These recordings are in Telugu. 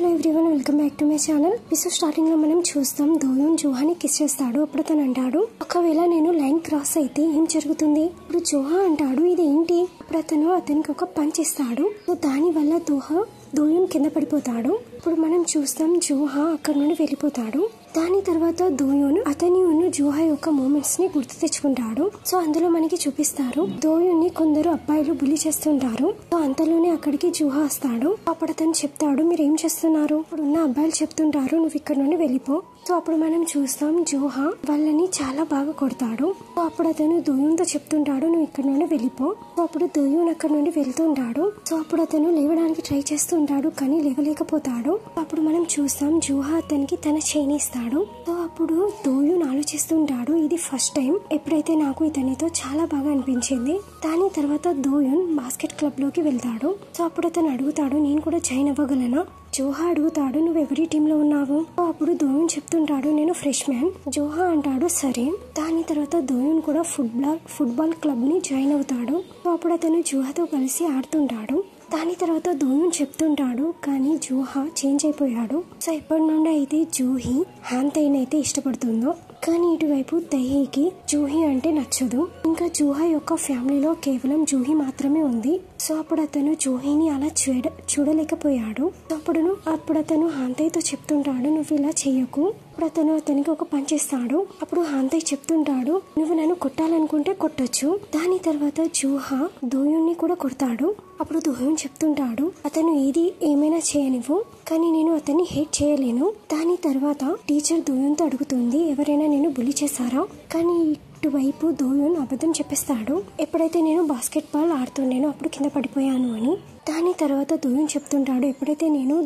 Hello everyone, welcome back to my channel. Episode starting లో మనం చూస్తాం దోయూన్ జోహాని కిస్ చేస్తాడు. అప్పుడు తను అంటాడు, ఒకవేళ నేను లైన్ క్రాస్ అయితే ఏం జరుగుతుంది? ఇప్పుడు జోహా అంటాడు, ఇది ఏంటి? అప్పుడు అతనికి ఒక పంచ్ ఇస్తాడు. సో దాని వల్ల దోయూన్ కింద పడిపోతాడు. ఇప్పుడు మనం చూస్తాం జోహా అక్కడ నుండి వెళ్ళిపోతాడు. దాని తర్వాత దోయూన్ అతని జోహా యొక్క మూమెంట్స్ ని గుర్తు తెచ్చుకుంటాడు. సో అందులో మనకి చూపిస్తారు దోయూన్ ని కొందరు అబ్బాయిలు బుల్లి చేస్తుంటారు. సో అంతలోనే అక్కడికి జోహా వస్తాడు. అప్పుడు అతను చెప్తాడు, మీరు ఏం చేస్తున్నారు? ఇప్పుడు ఉన్న అబ్బాయిలు చెప్తుంటారు, నువ్వు ఇక్కడ నుండి వెళ్ళిపో. సో అప్పుడు మనం చూస్తాం జోహా వాళ్ళని చాలా బాగా కొడతాడు. సో అప్పుడు అతను దోయూన్ తో చెప్తుంటాడు, నువ్వు ఇక్కడ నుండి వెళ్ళిపో. సో అప్పుడు దోయూన్ అక్కడ నుండి వెళ్తుంటాడు. సో అప్పుడు అతను లేవడానికి ట్రై చేస్తుంటాడు, కానీ లేవలేకపోతాడు. అప్పుడు మనం చూస్తాం జోహా అతనికి తన చైన్ ఇస్తాడు. సో అప్పుడు దోయూన్ ఆలోచిస్తుంటాడు, ఇది ఫస్ట్ టైం ఎప్పుడైతే నాకు ఇతనితో చాలా బాగా అనిపించింది. దాని తర్వాత దోయూన్ బాస్కెట్ క్లబ్ లోకి వెళ్తాడు. సో అప్పుడు అతను అడుగుతాడు, నేను కూడా జాయిన్ అవ్వగలనా? జోహా అడుగుతాడు, నువ్వు ఎవరి టీమ్ లో ఉన్నావు? అప్పుడు దోయూన్ చెప్తుంటాడు, నేను ఫ్రెష్ మ్యాన్. జోహా అంటాడు, సరే. దాని తర్వాత దోయూన్ కూడా ఫుట్బాల్ క్లబ్ ని జాయిన్ అవుతాడు. అప్పుడు అతను జోహాతో కలిసి ఆడుతుంటాడు. దాని తర్వాత దోయూన్ చెప్తుంటాడు, కానీ జోహా చేంజ్ అయిపోయాడు. సో ఎప్పటి నుండి అయితే జూహీ హాంతైని అయితే ఇష్టపడుతుందో, కానీ ఇటువైపు తైహీకి జూహీ అంటే నచ్చదు. ఇంకా జోహా యొక్క ఫ్యామిలీలో కేవలం జూహీ మాత్రమే ఉంది. సో అప్పుడు అతను జూహీని అలా చూడలేకపోయాడు. అప్పుడు అతను హాంతైతో చెప్తుంటాడు, నువ్వు ఇలా చెయ్యకు. అప్పుడు అతనికి ఒక పంచ్ ఇస్తాడు. అప్పుడు హాంతై చెప్తుంటాడు, నువ్వు నన్ను కొట్టాలనుకుంటే కొట్టొచ్చు. దాని తర్వాత జోహా దోయూన్ ని కూడా కొడతాడు. అప్పుడు దోయూన్ చెప్తుంటాడు, అతను ఏమైనా చేయనివ్వు, కానీ నేను అతన్ని హేట్ చేయలేను. దాని తర్వాత టీచర్ దోయూన్ తో అడుగుతుంది, ఎవరైనా నేను బుల్లి చేశారా? కానీ ఇటువైపు దోయూన్ అబద్ధం చెప్పేస్తాడు. ఎప్పుడైతే నేను బాస్కెట్ బాల్ ఆడుతుండేనో అప్పుడు కింద పడిపోయాను అని. దాని తర్వాత దోయూన్ చెప్తుంటాడు, ఎప్పుడైతే నేను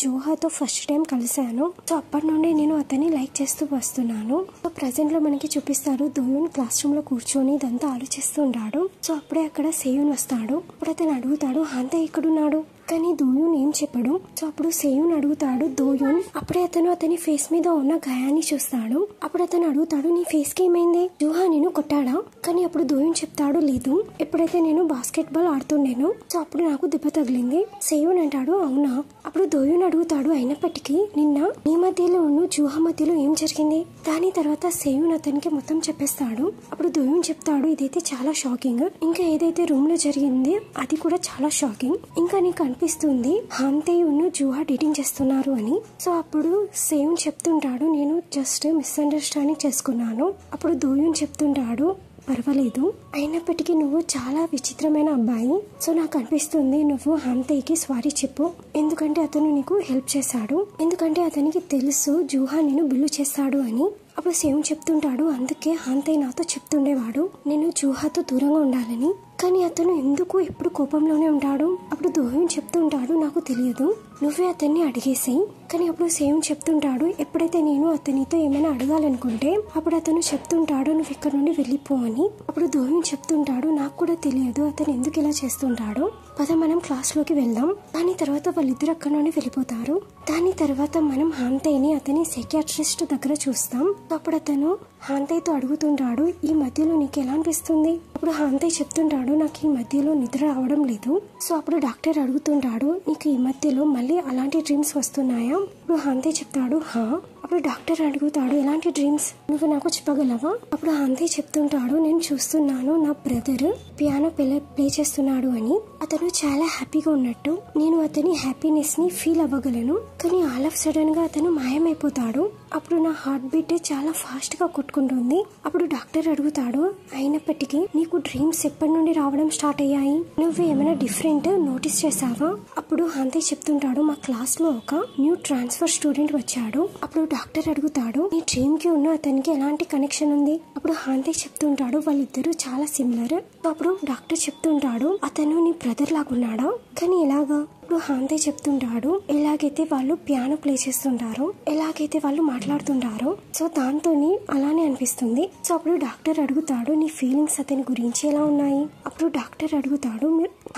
జోహాతో ఫస్ట్ టైం కలిశాను, సో అప్పటి నుండి నేను అతన్ని లైక్ చేస్తూ వస్తున్నాను. సో ప్రెసెంట్ లో మనకి చూపిస్తారు దోయూన్ క్లాస్ రూమ్ లో కూర్చొని ఇదంతా ఆలోచిస్తూ ఉంటాడు. సో అప్పుడే అక్కడ సేయూన్ వస్తాడు. అప్పుడు అతను అడుగుతాడు, హాంతై ఎక్కడున్నాడు? కానీ దోయూన్ ఏం చెప్పడు. సో అప్పుడు సేయూన్ అడుగుతాడు దోయూన్. అప్పుడే అతని ఫేస్ మీద ఉన్న గాయాన్ని చూస్తాడు. అప్పుడు అతను అడుగుతాడు, నీ ఫేస్ కి ఏమైంది? జోహా నేను కొట్టాడా? కానీ అప్పుడు దోయూన్ చెప్తాడు, లేదు, ఎప్పుడైతే నేను బాస్కెట్ బాల్ ఆడుతుండేనో సో అప్పుడు నాకు దెబ్బ తగిలింది. సేయూన్ అంటాడు, అవునా? అప్పుడు దోయూన్ అడుగుతాడు, అయినప్పటికీ నిన్న నీ మధ్యలో జోహా మధ్యలో ఏం జరిగింది? దాని తర్వాత సేయూన్ అతనికి మొత్తం చెప్పేస్తాడు. అప్పుడు దోయూన్ చెప్తాడు, ఇదైతే చాలా షాకింగ్. ఇంకా ఏదైతే రూమ్ లో జరిగింది అది కూడా చాలా షాకింగ్. ఇంకా నీకు అనిపిస్తుంది హాంతై జోహా డేటింగ్ చేస్తున్నారు అని. సో అప్పుడు సేయూన్ చెప్తుంటాడు, నేను జస్ట్ మిస్అండర్స్టాండింగ్ చేసుకున్నాను. అప్పుడు దోయూన్ చెప్తుంటాడు, పర్వాలేదు, అయినప్పటికీ నువ్వు చాలా విచిత్రమైన అబ్బాయి. సో నాకు అనిపిస్తుంది నువ్వు హాంతైకి సారీ చెప్పు, ఎందుకంటే అతను నీకు హెల్ప్ చేశాడు, ఎందుకంటే అతనికి తెలుసు జోహా నేను బిల్లు చేస్తాడు అని. అప్పుడు సేయూన్ చెప్తుంటాడు, అందుకే హాంతై నాతో చెప్తుండేవాడు నేను జోహాతో దూరంగా ఉండాలని, కానీ అతను ఎందుకు ఎప్పుడు కోపంలోనే ఉంటాడు. అప్పుడు దోయూన్ చెప్తుంటాడు, నాకు తెలియదు, నువ్వే అతన్ని అడిగేసేయి. కానీ అప్పుడు సేయూన్ చెప్తుంటాడు, ఎప్పుడైతే నేను అతనితో ఏమైనా అడగాలనుకుంటే అప్పుడు అతను చెప్తుంటాడు, నువ్వు ఇక్కడ నుండి వెళ్ళిపో అని. అప్పుడు దోయూన్ చెప్తుంటాడు, నాకు కూడా తెలియదు అతను ఎందుకు ఇలా చేస్తుంటాడు, పద మనం క్లాస్ లోకి వెళ్దాం. దాని తర్వాత వాళ్ళిద్దరు అక్కడ నుండి వెళ్ళిపోతారు. దాని తర్వాత మనం హాంతైని అతని సైకియాట్రిస్ట్ దగ్గర చూస్తాం. అప్పుడు అతను హాంతైతో అడుగుతుంటాడు, ఈ మధ్యలో నీకు ఎలా అనిపిస్తుంది? అప్పుడు హాంతై చెప్తుంటాడు, నాకు ఈ మధ్యలో నిద్ర రావడం లేదు. సో అప్పుడు డాక్టర్ అడుగుతుంటాడు, నీకు ఈ మధ్యలో మళ్ళీ అలాంటి డ్రీమ్స్ వస్తున్నాయా? అప్పుడు హాంతై చెప్తాడు, హా. అప్పుడు డాక్టర్ అడుగుతాడు, ఎలాంటి డ్రీమ్స్, నువ్వు నాకు చెప్పగలవా? అప్పుడు హాంతై చెప్తుంటాడు, నేను చూస్తున్నాను నా బ్రదర్ పియానో ప్లే చేస్తున్నాడు అని. అతను చాలా హ్యాపీగా ఉన్నట్టు నేను అతని హ్యాపీనెస్ ని ఫీల్ అవ్వగలను, కానీ ఆల్ ఆఫ్ సడన్ గా అతను మాయమైపోతాడు. అప్పుడు నా హార్ట్ బీట్ చాలా ఫాస్ట్ గా కొట్టుకుంటుంది. అప్పుడు డాక్టర్ అడుగుతాడు, అయినప్పటికీ నీకు డ్రీమ్స్ ఎప్పటి నుండి రావడం స్టార్ట్ అయ్యాయి? నువ్వు ఏమైనా డిఫరెంట్ నోటీస్ చేసావా? అప్పుడు హాంతై చెప్తుంటాడు, మా క్లాస్ లో ఒక న్యూ ట్రాన్స్ఫర్ స్టూడెంట్ వచ్చాడు. అప్పుడు డాక్టర్ అడుగుతాడు, నీ డ్రీమ్ కి అతనికి ఎలాంటి కనెక్షన్ ఉంది? అప్పుడు హాంతై చెప్తుంటాడు, వాళ్ళిద్దరూ చాలా సిమిలర్. అప్పుడు డాక్టర్ చెప్తుంటాడు, అతను నీ బ్రదర్ లాగున్నాడా? కానీ ఎలాగా? ఇప్పుడు హాంతై చెప్తుంటాడు, ఎలాగైతే వాళ్ళు పియానో ప్లే చేస్తుంటారో, ఎలాగైతే వాళ్ళు మాట్లాడుతుంటారో, సో దాంతో అలానే అనిపిస్తుంది. సో అప్పుడు డాక్టర్ అడుగుతాడు, నీ ఫీలింగ్స్ అతని గురించి ఎలా ఉన్నాయి? అప్పుడు డాక్టర్ అడుగుతాడు,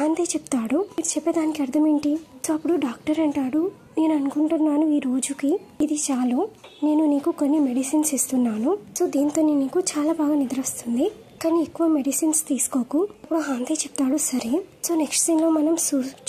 హాంతై చెప్తాడు, మీరు చెప్పేదానికి అర్థం ఏంటి? సో అప్పుడు డాక్టర్ అంటాడు, నేను అనుకుంటున్నాను ఈ రోజుకి ఇది చాలు, నేను నీకు కొన్ని మెడిసిన్స్ ఇస్తున్నాను, సో దీంతో నీకు చాలా బాగా నిద్ర వస్తుంది. కానీ ఎక్కువ మెడిసిన్స్ తీసుకోకు. ఇప్పుడు హాంతే చెప్తాడు సరే. సో నెక్స్ట్ సీన్ లో మనం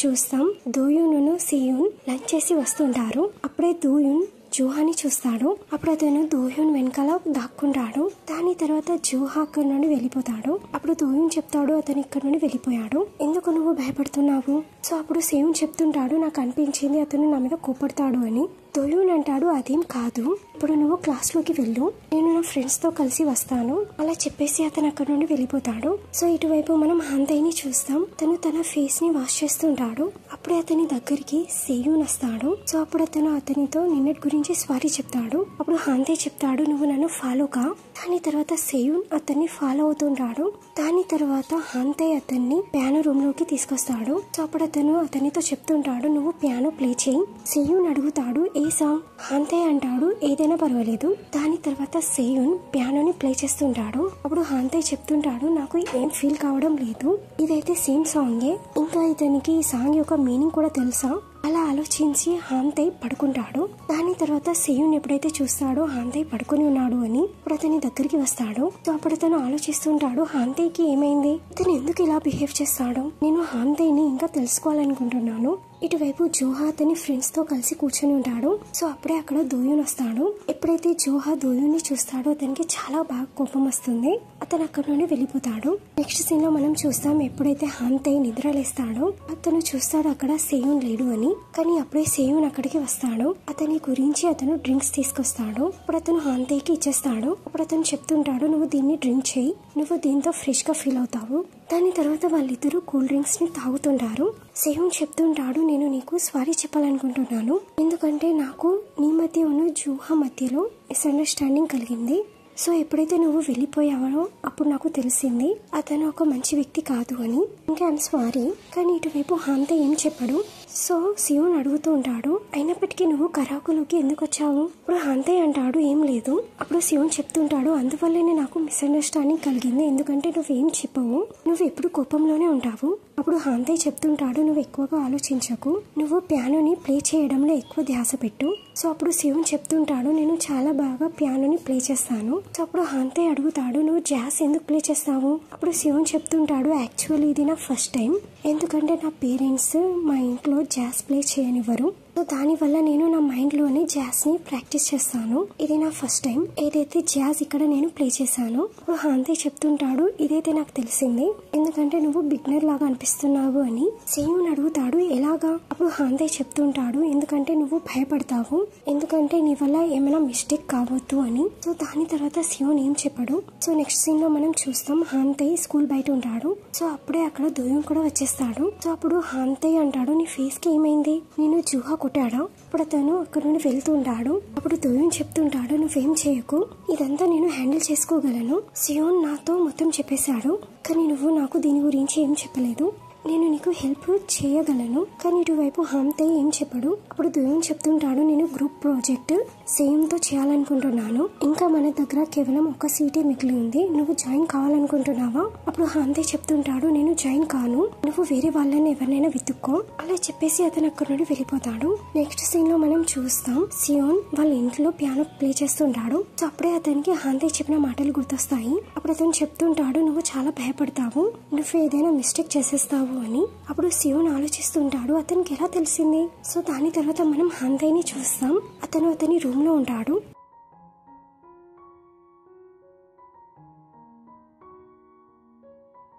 చూస్తాం దోయూన్ సియూన్ లంచ్ చేసి వస్తుంటారు. అప్పుడే దోయూన్ జోహాని చూస్తాడు. అప్పుడు అతను దోయూన్ వెనకాల దాక్కుంటాడు. దాని తర్వాత జోహా అక్కడి నుండి వెళ్ళిపోతాడు. అప్పుడు దోయూన్ చెప్తాడు అతను ఇక్కడ నుండి వెళ్ళిపోయాడు, ఎందుకు నువ్వు భయపడుతున్నావు? సో అప్పుడు సేయూన్ చెప్తుంటాడు నాకు అనిపించింది అతను నా మీద కోపడతాడు అని. దోయూన్ అంటాడు అదేం కాదు, ఇప్పుడు నువ్వు క్లాస్ లోకి వెళ్ళు, నేను నా ఫ్రెండ్స్ తో కలిసి వస్తాను అలా చెప్పేసి అతను అక్కడ నుండి వెళ్ళిపోతాడు. సో ఇటువైపు మనం హాంతైని చూస్తాం. తను తన ఫేస్ ని వాష్ చేస్తుంటాడు. అప్పుడే అతని దగ్గరికి సేయూన్ వస్తాడు. సో అప్పుడు అతను అతనితో నిన్నటి గురించి సారీ చెప్తాడు. అప్పుడు హాంతే చెప్తాడు నువ్వు నన్ను ఫాలో కా. దాని తర్వాత సేయూన్ అతన్ని ఫాలో అవుతుంటాడు. దాని తర్వాత హాంతే అతన్ని పియానో రూమ్ లోకి తీసుకొస్తాడు. సో అప్పుడు అతను అతనితో చెప్తుంటాడు నువ్వు పియానో ప్లే చేయి. సేయూన్ అడుగుతాడు ఏ సాంగ్? హాంతే అంటాడు ఏదైనా పర్వాలేదు. దాని తర్వాత సేయూన్ పియానోని ప్లే చేస్తుంటాడు. అప్పుడు హాంతే చెప్తుంటాడు నాకు ఏం ఫీల్ కావడం లేదు, ఇదైతే సేమ్ సాంగే, ఇంకా ఇతనికి ఈ సాంగ్ యొక్క మీనింగ్ కూడా తెలుసా? అలా ఆలోచించి హాంతే పడుకుంటాడు. దాని తర్వాత సేయూన్ ఎప్పుడైతే చూస్తాడో హాంతే పడుకుని ఉన్నాడు అని ఇప్పుడు అతని దగ్గరికి వస్తాడు. సో అప్పుడు అతను ఆలోచిస్తుంటాడు హాంతేకి ఏమైంది, ఇతను ఎందుకు ఇలా బిహేవ్ చేస్తాడు, నేను హాంతేని ఇంకా తెలుసుకోవాలనుకుంటున్నాను. ఇటువైపు జోహా అతని ఫ్రెండ్స్ తో కలిసి కూర్చొని ఉంటాడు. సో అప్పుడే అక్కడ దోయూన్ వస్తాడు. ఎప్పుడైతే జోహా దోయూన్ ని చూస్తాడో అతనికి చాలా బాగా కోపం వస్తుంది. అతను అక్కడ నుండి వెళ్ళిపోతాడు. నెక్స్ట్ సీన్ లో మనం చూస్తాం ఎప్పుడైతే హాంతే నిద్రలేస్తాడో అతను చూస్తాడు అక్కడ సేయూన్ లేడు అని. కానీ అప్పుడే సేయూన్ అక్కడికి వస్తాడు. అతని గురించి అతను డ్రింక్స్ తీసుకొస్తాడు. అప్పుడు అతను హాంతేకి ఇచ్చేస్తాడు. అప్పుడు అతను చెప్తుంటాడు నువ్వు దీన్ని డ్రింక్ చేయి, నువ్వు దీంతో ఫ్రెష్ గా ఫీల్ అవుతావు. దాని తర్వాత వాళ్ళిద్దరూ కూల్ డ్రింక్స్ ని తాగుతుంటారు. సేయూన్ చెప్తుంటాడు నేను నీకు సారీ చెప్పాలనుకుంటున్నాను, ఎందుకంటే నాకు నీ మధ్య ఉన్న జోహా మధ్యలో మిస్అండర్స్టాండింగ్ కలిగింది. సో ఎప్పుడైతే నువ్వు వెళ్ళిపోయావో అప్పుడు నాకు తెలిసింది అతను ఒక మంచి వ్యక్తి కాదు అని. ఇంకా ఐమ్ సారీ. కానీ ఇటువైపు హాంతే ఏం చెప్పడు. సో సేయూన్ అడుగుతూ ఉంటాడు అయినప్పటికీ నువ్వు కరాకులోకి ఎందుకు వచ్చావు? ఇప్పుడు హాంతే అంటాడు ఏం లేదు. అప్పుడు సేయూన్ చెప్తుంటాడు అందువల్లనే నాకు మిస్అండర్స్టాండింగ్ కలిగింది, ఎందుకంటే నువ్వేం చెప్పవు, నువ్వు ఎప్పుడు కోపంలోనే ఉంటావు. అప్పుడు హాంతే చెప్తుంటాడు నువ్వు ఎక్కువగా ఆలోచించకు, నువ్వు పియానోని ప్లే చేయడంలో ఎక్కువ ధ్యాస పెట్టు. సో అప్పుడు సేయూన్ చెప్తుంటాడు నేను చాలా బాగా పియానోని ప్లే చేస్తాను. సో అప్పుడు హాంతే అడుగుతాడు నువ్వు జాజ్ ఎందుకు ప్లే చేస్తావు? అప్పుడు సేయూన్ చెప్తుంటాడు యాక్చువల్లీ ఇది నా ఫస్ట్ టైం, ఎందుకంటే నా పేరెంట్స్ మా ఇంట్లో జాజ్ ప్లే చేయనివ్వరు. సో దానివల్ల నేను నా మైండ్ లోనే జాజ్ ని ప్రాక్టీస్ చేస్తాను. ఇది నా ఫస్ట్ టైం ఏదైతే జాజ్ ఇక్కడ నేను ప్లే చేశాను. ఇప్పుడు హాంతే చెప్తుంటాడు ఇదైతే నాకు తెలిసింది, ఎందుకంటే నువ్వు బిగినర్ లాగా అనిపిస్తున్నావు అని. సేయూన్ అడుగుతాడు ఎలాగా? అప్పుడు హాంతే చెప్తుంటాడు ఎందుకంటే నువ్వు భయపడతావు, ఎందుకంటే నీ వల్ల ఏమైనా మిస్టేక్ కావద్దు అని. సో దాని తర్వాత సేయూన్ ఏం చెప్పడు. సో నెక్స్ట్ సీన్ లో మనం చూస్తాం హాంతే స్కూల్ బయట ఉంటాడు. సో అప్పుడే అక్కడ దోయూన్ కూడా వచ్చేస్తాడు. సో అప్పుడు హాంతే అంటాడు నీ ఫేస్ కి ఏమైంది, నేను జోహా కొట్టాడా? అప్పుడు అతను అక్కడ నుండి వెళ్తుంటాడు. అప్పుడు దోయూన్ చెప్తుంటాడు నువ్వేం చేయకు, ఇదంతా నేను హ్యాండిల్ చేసుకోగలను. సేయూన్ నాతో మొత్తం చెప్పేశాడు, కానీ నువ్వు నాకు దీని గురించి ఏం చెప్పలేదు, నేను నీకు హెల్ప్ చేయగలను. కానీ ఇటువైపు హాంతే ఏం చెప్పడు. అప్పుడు దోయూన్ చెప్తుంటాడు నేను గ్రూప్ ప్రాజెక్ట్ సేమ్ తో చేయాలనుకుంటున్నాను, ఇంకా మన దగ్గర కేవలం ఒక సీటే మిగిలి ఉంది, నువ్వు జాయిన్ కావాలనుకుంటున్నావా? అప్పుడు హాంతే చెప్తుంటాడు నేను జాయిన్ కాను, నువ్వు వేరే వాళ్ళని ఎవరినైనా వెతుక్కో. అలా చెప్పేసి అతను అక్కడ నుండి వెళ్ళిపోతాడు. నెక్స్ట్ సీన్ లో మనం చూస్తాం సేయూన్ వాళ్ళ ఇంట్లో పియానో ప్లే చేస్తుంటాడు. సో అప్పుడే అతనికి హాంతే చెప్పిన మాటలు గుర్తొస్తాయి. అప్పుడు అతను చెప్తుంటాడు నువ్వు చాలా భయపడతావు, నువ్వు ఏదైనా మిస్టేక్ చేసేస్తావు అని. అప్పుడు సేయూన్ ఆలోచిస్తుంటాడు అతనికి ఎలా తెలిసింది. సో దాని తర్వాత మనం హాంతేని చూస్తాం. అతను అతని రూమ్ లో ఉంటాడు.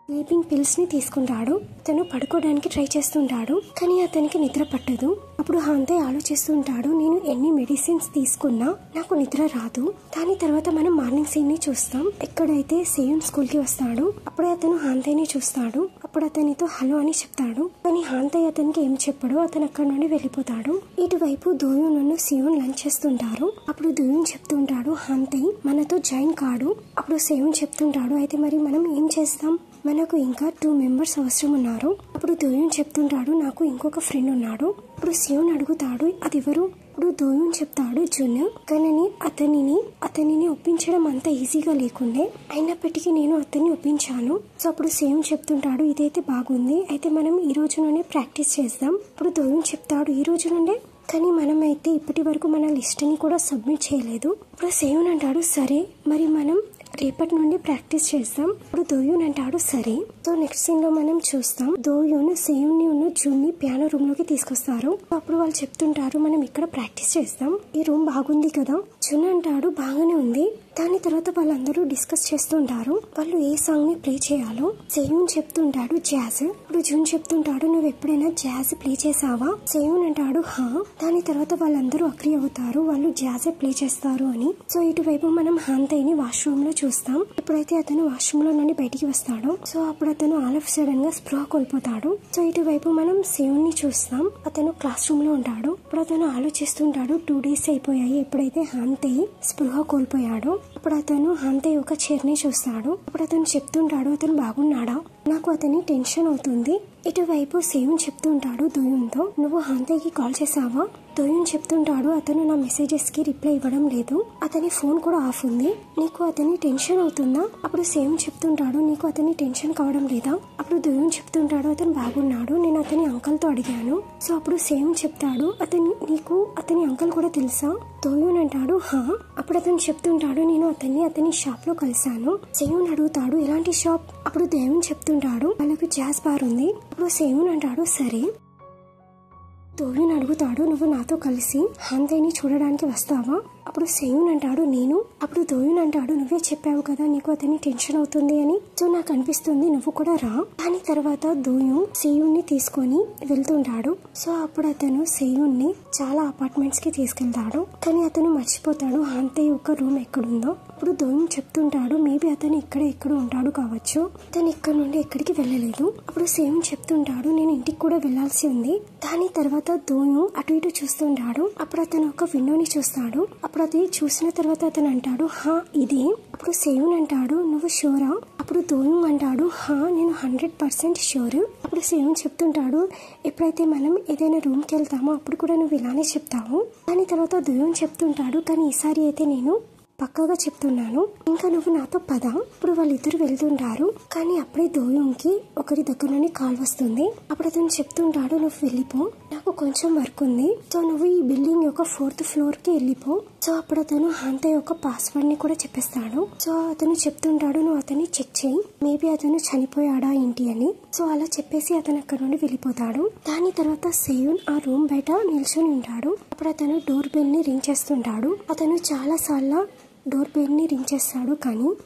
స్లీపింగ్ పిల్స్ ని తీసుకుంటాడు. తను పడుకోవడానికి ట్రై చేస్తుంటాడు, కానీ అతనికి నిద్ర పట్టదు. అప్పుడు హాంతే ఆలోచిస్తుంటాడు నేను ఎన్ని మెడిసిన్స్ తీసుకున్నా నాకు నిద్ర రాదు. దాని తర్వాత మనం మార్నింగ్ సీన్ ని చూస్తాం. ఎక్కడైతే సేయూన్ స్కూల్ కి వస్తాడు. అప్పుడే అతను హాంతేని చూస్తాడు. అప్పుడు అతనితో హలో అని చెప్తాడు, కానీ హాంతే అతనికి ఏం చెప్పడు. అతను అక్కడ నుండి వెళ్ళిపోతాడు. ఇటువైపు దోయూన్ సేయూన్ లంచ్ చేస్తుంటారు. అప్పుడు దోయూన్ చెప్తుంటాడు హాంతే మనతో జాయిన్ కాడు. అప్పుడు సేయూన్ చెప్తుంటాడు అయితే మరి మనం ఏం చేస్తాం, మనకు ఇంకా 2 మెంబర్స్ అవసరం ఉన్నారు. అప్పుడు దోయూన్ చెప్తుంటాడు నాకు ఇంకొక ఫ్రెండ్ ఉన్నాడు. అప్పుడు సేయూన్ అడుగుతాడు అది ఎవరు? అప్పుడు దోయూన్ చెప్తాడు జున్. కానీ అతనిని ఒప్పించడం అంత ఈజీగా లేకుండే, అయినప్పటికీ నేను అతన్ని ఒప్పించాను. సో అప్పుడు సేయూన్ చెప్తుంటాడు ఇదైతే బాగుంది, అయితే మనం ఈ రోజు నుండే ప్రాక్టీస్ చేద్దాం. అప్పుడు దోయూన్ చెప్తాడు ఈ రోజు నుండే, కానీ మనమైతే ఇప్పటి వరకు మన లిస్ట్ ని కూడా సబ్మిట్ చేయలేదు. ఇప్పుడు సేయూన్ అంటాడు సరే మరి మనం రేపటి నుండి ప్రాక్టీస్ చేస్తాం. ఇప్పుడు దోయూన్ అంటాడు సరే. సో నెక్స్ట్ సీన్ లో మనం చూస్తాం దోయూన్ సేయూన్ ని జూన్ ని పియానో రూమ్ లోకి తీసుకొస్తారు. అప్పుడు వాళ్ళు చెప్తుంటారు మనం ఇక్కడ ప్రాక్టీస్ చేస్తాం, ఈ రూమ్ బాగుంది కదా. జూన్ అంటాడు బాగానే ఉంది. దాని తర్వాత వాళ్ళందరూ డిస్కస్ చేస్తుంటారు వాళ్ళు ఏ సాంగ్ ని ప్లే చేయాలో. సేయూన్ చెప్తుంటాడు జాజ్. ఇప్పుడు జూన్ చెప్తుంటాడు నువ్వు ఎప్పుడైనా జాజ్ ప్లే చేసావా? సేయూన్ అంటాడు హా. దాని తర్వాత వాళ్ళందరూ అగ్రీ అవుతారు వాళ్ళు జాజ్ ప్లే చేస్తారు అని. సో ఇటువైపు మనం హాంతయ్ ని వాష్రూమ్ లో చూస్తాం. ఎప్పుడైతే అతను వాష్రూమ్ లో నుండి బయటికి వస్తాడో సో అప్పుడు అతను ఆల్ ఆఫ్ సడన్ గా స్పృహ కోల్పోతాడు. సో ఇటువైపు మనం సేయూన్ ని చూస్తాం. అతను క్లాస్ రూమ్ లో ఉంటాడు. ఇప్పుడు అతను ఆలోచిస్తుంటాడు 2 days అయిపోయాయి ఎప్పుడైతే హాంతయ్ స్పృహ కోల్పోయాడో. అప్పుడు అతను హాంతయ్ ఒక చైర్ ని చూస్తాడు. అప్పుడు అతను చెప్తుంటాడు అతను బాగున్నాడా, నాకు అతని టెన్షన్ అవుతుంది. ఇటువైపు సేయూన్ చెప్తుంటాడు దోయూన్ తో నువ్వు హాంతయ్ కి కాల్ చేసావా? దోయూన్ చెప్తుంటాడు అతను నా మెసేజెస్ కి రిప్లై ఇవ్వడం లేదు, అతని ఫోన్ కూడా ఆఫ్ ఉంది, నీకు అతని టెన్షన్ అవుతుందా? అప్పుడు సేయూన్ చెప్తుంటాడు నీకు అతని టెన్షన్ కావడం లేదా? అప్పుడు దోయూన్ చెప్తుంటాడు అతను బాగున్నాడు, నేను అతని అంకల్ తో అడిగాను. సో అప్పుడు సేయూన్ చెప్తాడు నీకు అతని అంకల్ కూడా తెలుసా? దోయూన్ అంటాడు హా. అప్పుడు అతను చెప్తుంటాడు నేను అతని షాప్ లో కలిసాను. సేయూన్ అడుగుతాడు ఎలాంటి షాప్? అప్పుడు దోయూన్ చెప్తుంటాడు వాళ్ళకు జాజ్ బార్ ఉంది. అప్పుడు సేయూన్ అంటాడు సరే. దోయూన్ అడుగుతాడు నువ్వు నాతో కలిసి హాంతయ్ ని చూడడానికి వస్తావా? అప్పుడు సేయూన్ అంటాడు నేను. అప్పుడు దోయూన్ అంటాడు నువ్వే చెప్పావు కదా నీకు అతని టెన్షన్ అవుతుంది అని, సో నాకు అనిపిస్తుంది నువ్వు కూడా రా. దాని తర్వాత దోయూన్ సేయూన్ ని తీసుకొని వెళ్తుంటాడు. సో అప్పుడు అతను సేయూన్ ని చాలా అపార్ట్మెంట్స్ కి తీసుకెళ్తాడు. కానీ అతను మర్చిపోతాడు హాంతయ్ యొక్క రూమ్ ఎక్కడుందో. అప్పుడు దోయూన్ చెప్తుంటాడు మేబీ అతను ఎక్కడ ఉంటాడు కావచ్చు, అతను ఇక్కడ నుండి ఎక్కడికి వెళ్ళలేదు. అప్పుడు సేయూన్ చెప్తుంటాడు నేను ఇంటికి కూడా వెళ్లాల్సి ఉంది. దాని తర్వాత దోయూన్ అటు ఇటు చూస్తుంటాడు. అప్పుడు అతను ఒక విండోని చూస్తాడు. అప్పుడు అది చూసిన తర్వాత అతను అంటాడు హా ఇది. అప్పుడు సేయూన్ అంటాడు నువ్వు షూరా? అప్పుడు దోయూన్ అంటాడు హా నేను 100% షూర్. అప్పుడు సేయూన్ చెప్తుంటాడు ఎప్పుడైతే మనం ఏదైనా రూమ్ కి వెళ్తామో అప్పుడు కూడా నువ్వు ఇలానే చెప్తావు. దాని తర్వాత దోయూన్ చెప్తుంటాడు కానీ ఈసారి అయితే నేను పక్కగా చెప్తున్నాను, ఇంకా నువ్వు నాతో పద. ఇప్పుడు వాళ్ళిద్దరు వెళ్తుంటారు. కానీ అప్పుడే దోయూన్ కి ఒకరి దగ్గర నుండి కాల్ వస్తుంది. అప్పుడు అతను చెప్తుంటాడు నువ్వు వెళ్ళిపో, నాకు కొంచెం వర్క్ ఉంది, సో నువ్వు ఈ బిల్డింగ్ యొక్క 4th floor కి వెళ్ళిపో. సో అప్పుడు అతను హాంతయ్ యొక్క పాస్వర్డ్ ని కూడా చెప్పేస్తాడు. సో అతను చెప్తుంటాడు నువ్వు అతన్ని చెక్ చేయి, మేబీ అతను చనిపోయాడా ఏంటి అని. సో అలా చెప్పేసి అతను అక్కడ నుండి వెళ్ళిపోతాడు. దాని తర్వాత సేయూన్ ఆ రూమ్ బయట నిల్చొని ఉంటాడు. అప్పుడు అతను డోర్ బెల్ ని రింగ్ చేస్తుంటాడు. అతను చాలా సార్లు డోర్ బెల్ ని రింగ్ చేస్తాడు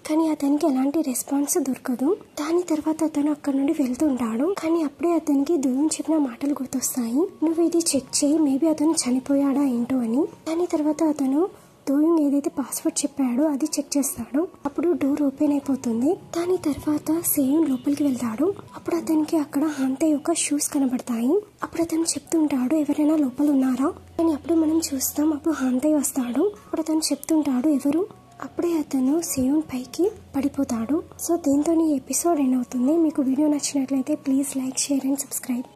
కానీ అతనికి ఎలాంటి రెస్పాన్స్ దొరకదు. దాని తర్వాత అతను అక్కడ నుండి వెళ్తుంటాడు. కానీ అప్పుడే అతనికి దోయూన్ చెప్పిన మాటలు గుర్తొస్తాయి, నువ్వు ఇది చెక్ చేయి మేబీ అతను చనిపోయాడా ఏంటో అని. దాని తర్వాత అతను దోయూన్ ఏదైతే పాస్వర్డ్ చెప్పాడో అది చెక్ చేస్తాడు. అప్పుడు డోర్ ఓపెన్ అయిపోతుంది. దాని తర్వాత సేయూన్ లోపలికి వెళ్తాడు. అప్పుడు అతనికి అక్కడ హాంతయ్ యొక్క షూస్ కనబడతాయి. అప్పుడు అతను చెప్తుంటాడు ఎవరైనా లోపల ఉన్నారా అని. అప్పుడు మనం చూస్తాం అప్పుడు హాంతయ్ వస్తాడు. అప్పుడు అతను చెప్తుంటాడు ఎవరు? అప్పుడే అతను సేయూన్ పైకి పడిపోతాడు. సో దీంతో ఈ ఎపిసోడ్ ఎండ్ అవుతుంది. మీకు వీడియో నచ్చినట్లయితే please like, share and subscribe.